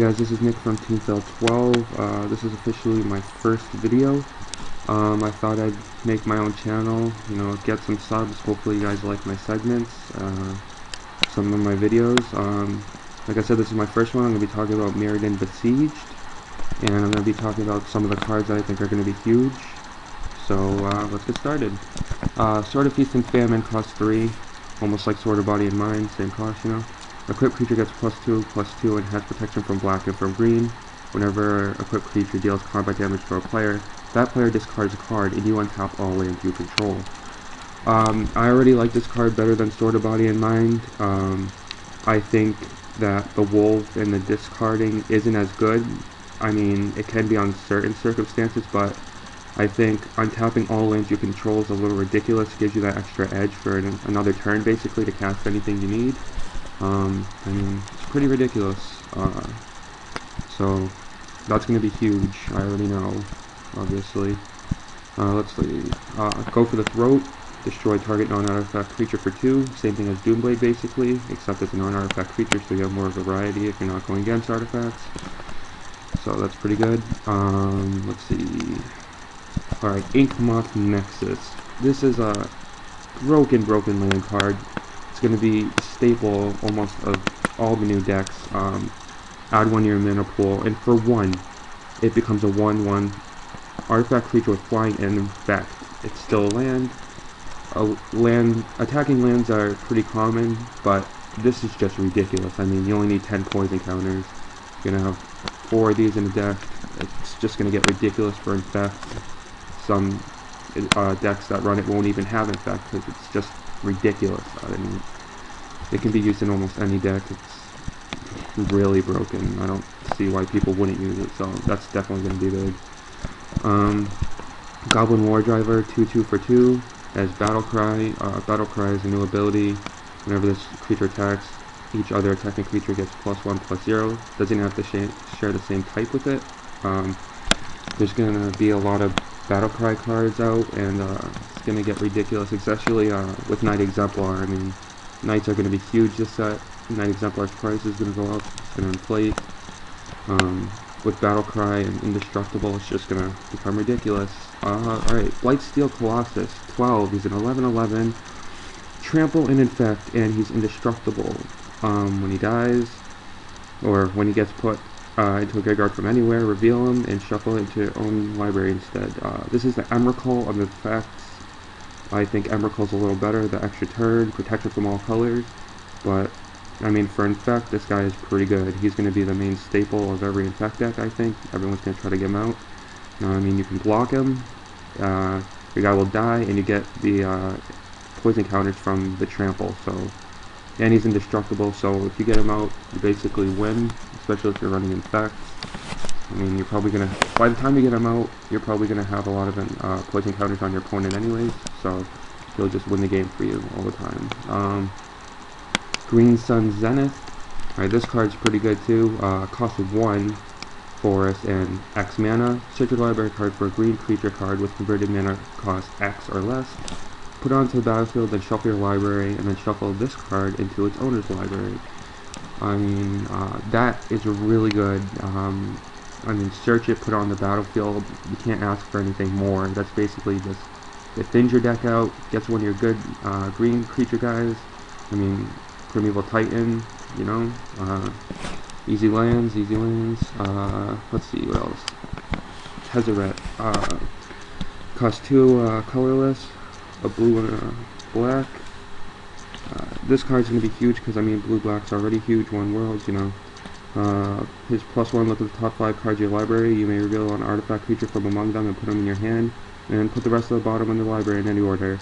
guys, this is Nick from TeamFail12. This is officially my first video. I thought I'd make my own channel, get some subs. Hopefully you guys like my segments, some of my videos. Like I said, this is my first one. I'm going to be talking about Mirrodin Besieged, and I'm going to be talking about some of the cards that I think are going to be huge. So let's get started. Sword of Feast and Famine costs 3, almost like Sword of Body and Mind, same cost, Equipped creature gets +2/+2 and has protection from black and from green. Whenever equipped creature deals combat damage to a player, that player discards a card and you untap all lands you control. I already like this card better than Sword of Body and Mind. I think that the Wolf and the discarding isn't as good. I mean, it can be on certain circumstances, but I think untapping all lands you control is a little ridiculous. It gives you that extra edge for another turn, basically, to cast anything you need. I mean, it's pretty ridiculous. So that's going to be huge. I already know, obviously. Let's see. Go for the Throat. Destroy target non-artifact creature for 2. Same thing as Doomblade, basically, except it's a non-artifact creature, so you have more variety if you're not going against artifacts. So that's pretty good. Let's see. Alright, Inkmoth Nexus. This is a broken land card. It's going to be a staple almost of all the new decks. Add 1 to your mana pool, and for 1, it becomes a 1/1 artifact creature with flying and infect. It's still a land. Attacking lands are pretty common, but this is just ridiculous. I mean, you only need 10 poison counters. You're going to have 4 of these in a deck. It's just going to get ridiculous for infect. Some decks that run it won't even have infect because it's just ridiculous. I mean, it can be used in almost any deck. It's really broken. I don't see why people wouldn't use it, so that's definitely going to be big. Goblin War Driver, 2/2 for 2 as Battle Cry. Battle Cry is a new ability. Whenever this creature attacks, each other attacking creature gets +1/+0. Doesn't have to share the same type with it. There's going to be a lot of Battle Cry cards out, and it's going to get ridiculous, especially with Knight Exemplar. I mean, Knights are going to be huge this set. Knight Exemplar's price is going to go up. It's going to inflate. With Battle Cry and Indestructible, it's just going to become ridiculous. Alright, Blightsteel Colossus, 12. He's an 11/11. Trample and Infect, and he's indestructible. When he dies, or when he gets put into a graveyard from anywhere, reveal him and shuffle it into your own library instead. This is the Emrakul of effects. I think Emrakul's a little better, the extra turn, protection from all colors, but I mean, for infect, this guy is pretty good. He's going to be the main staple of every infect deck, I think. Everyone's going to try to get him out. I mean, you can block him, your guy will die, and you get the poison counters from the trample, and he's indestructible, so if you get him out, you basically win, especially if you're running infects. I mean, you're probably going to, by the time you get him out, you're probably going to have a lot of poison counters on your opponent anyways, so he'll just win the game for you all the time. Green Sun Zenith. Alright, this card's pretty good too. Cost of 1 forest and X mana. Search your library card for a green creature card with converted mana cost X or less. Put it onto the battlefield, then shuffle your library, and then shuffle this card into its owner's library. I mean, that is really good. I mean, search it, put it on the battlefield. You can't ask for anything more. That's basically just, it thins your deck out, gets one of your good green creature guys. I mean, Primeval Titan, easy lands. Let's see, what else? Tezzeret, cost 2 colorless, a blue and a black. This card's going to be huge because, I mean, blue-black's already huge, 1 worlds, His +1, look at the top 5 cards of your library. You may reveal an artifact creature from among them and put them in your hand, and put the rest of the bottom in the library in any order.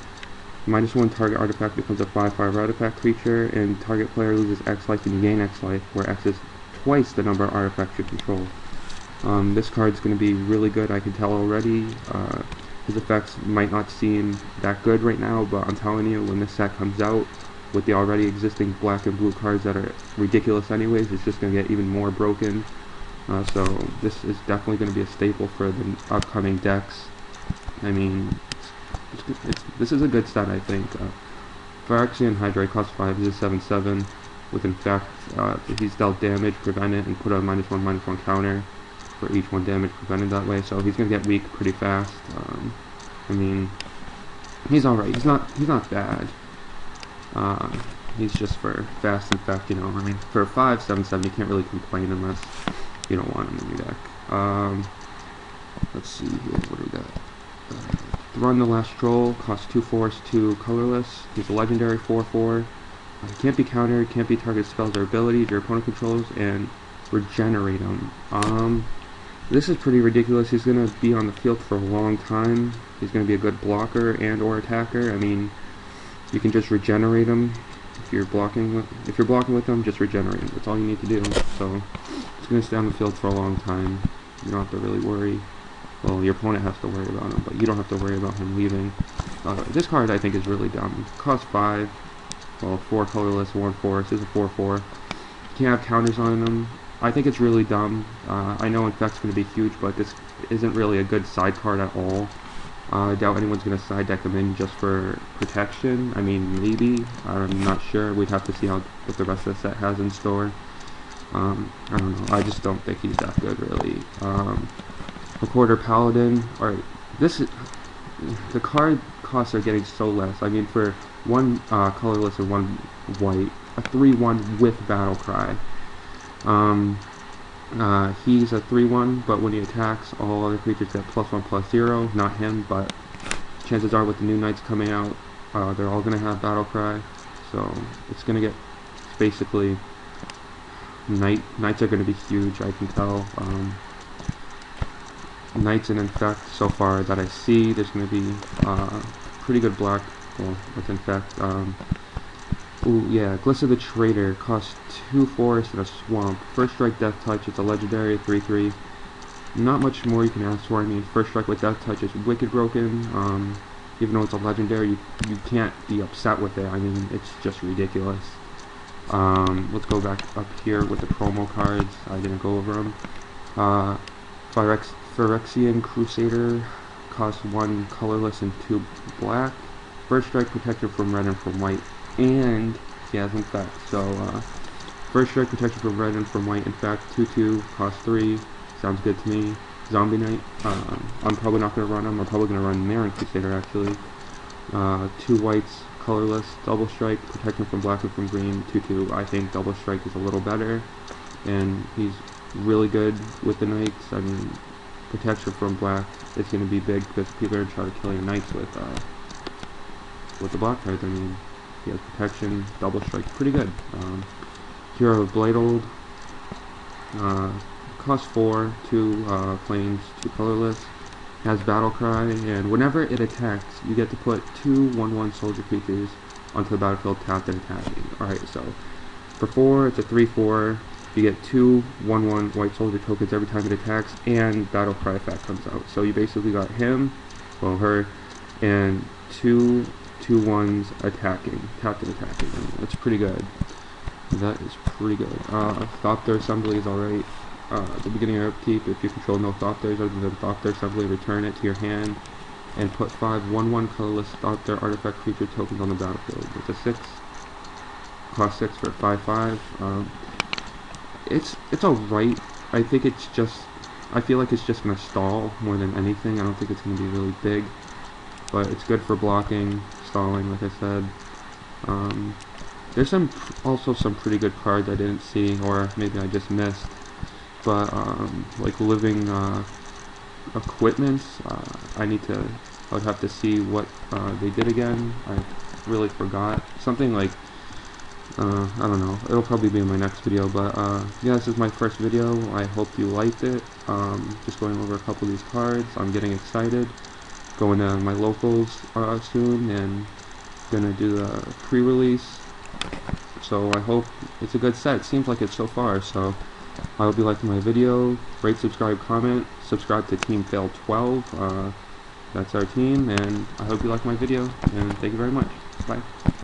-1 target artifact becomes a 5/5 artifact creature, and target player loses X life and you gain X life, where X is twice the number of artifacts you control. This card's going to be really good, I can tell already. His effects might not seem that good right now, but I'm telling you, when this set comes out, with the already existing black and blue cards that are ridiculous anyways, it's just going to get even more broken. So this is definitely going to be a staple for the upcoming decks. I mean, this is a good set, I think. Phyrexian Hydra costs 5, is a 7/7. with Infect. He's dealt damage, prevent it, and put a -1/-1 counter for each 1 damage prevented that way. So he's gonna get weak pretty fast. I mean, he's alright. He's not bad. He's just for fast Infect, you know. I mean, for 5/7/7, you can't really complain unless you don't want him in your deck. Let's see here. What do we got? Run the Last Troll, costs 2 force, 2 colorless. He's a legendary 4/4. He can't be countered, can't be targeted spells or abilities your opponent controls, and regenerate him. This is pretty ridiculous. He's going to be on the field for a long time. He's going to be a good blocker and or attacker. I mean, you can just regenerate him. If you're blocking with him, just regenerate him. That's all you need to do. So he's going to stay on the field for a long time. You don't have to really worry. Well, your opponent has to worry about him, but you don't have to worry about him leaving. This card, I think, is really dumb. Costs 5. Well, 4 colorless, 1 force. This is a 4/4. You can't have counters on him. I think it's really dumb. I know Infect's going to be huge, but this isn't really a good side card at all. I doubt anyone's going to side deck him in just for protection. I mean, maybe. I'm not sure. We'd have to see what the rest of the set has in store. I don't know. I just don't think he's that good, really. Recorder Paladin. Alright, the card costs are getting so less. I mean, for 1 colorless and 1 white, a 3/1 with Battle Cry. He's a 3/1, but when he attacks, all other creatures get +1/+0. Not him, but chances are with the new knights coming out, they're all gonna have Battle Cry. So it's gonna get basically knights are gonna be huge. I can tell. Knights and Infect so far that I see, there's going to be pretty good black, well, with Infect. Ooh, yeah, Gliss of the Traitor costs 2 forest and a swamp. First strike, Death Touch, it's a legendary 3/3. Not much more you can ask for. I mean, first strike with Death Touch is wicked broken. Even though it's a legendary, you can't be upset with it. I mean, it's just ridiculous. Let's go back up here with the promo cards. I didn't go over them. Phyrexian Crusader costs 1 colorless and 2 black. First strike, protection from red and from white, and he has Infect. So first strike, protection from red and from white. Infect 2/2, costs 3. Sounds good to me. Zombie Knight. I'm probably not going to run him. I'm probably going to run Mirrodin Crusader actually. 2 whites, colorless. Double strike, protection from black and from green. 2/2. I think double strike is a little better, and he's really good with the knights. I mean, protection from black is going to be big because people are going to try to kill your knights with the black cards. I mean, he has protection, double strike, pretty good. Hero of Bladeold, costs 4, 2 flames, 2 colorless, has Battle Cry, and whenever it attacks, you get to put 2 1/1 soldier creatures onto the battlefield tapped and attacking. Alright, so for 4, it's a 3/4. You get 2 1/1 white soldier tokens every time it attacks, and Battle Cry effect comes out. So you basically got him, well, her, and 2 2/1s attacking, tapped and attacking. That's pretty good. That is pretty good. Thopter Assembly is alright. At the beginning of your upkeep, if you control no Thopters other than Thopter Assembly, return it to your hand, and put 5 1/1 colorless Thopter artifact creature tokens on the battlefield. It's a 6. Cost 6 for 5/5. It's alright. I think it's just, I feel like it's just gonna stall more than anything. I don't think it's gonna be really big, but it's good for blocking, stalling, like I said. There's also some pretty good cards I didn't see, or maybe I just missed. But like living equipments, I would have to see what they did again. I really forgot. Something like, I don't know, it'll probably be in my next video, but yeah, this is my first video. I hope you liked it. Just going over a couple of these cards. I'm getting excited. Going to my locals soon, and gonna do the pre-release. So I hope it's a good set. It seems like it so far, so I hope you liked my video. Rate, subscribe, comment. Subscribe to Team Fail 12. That's our team, and I hope you liked my video, and thank you very much. Bye.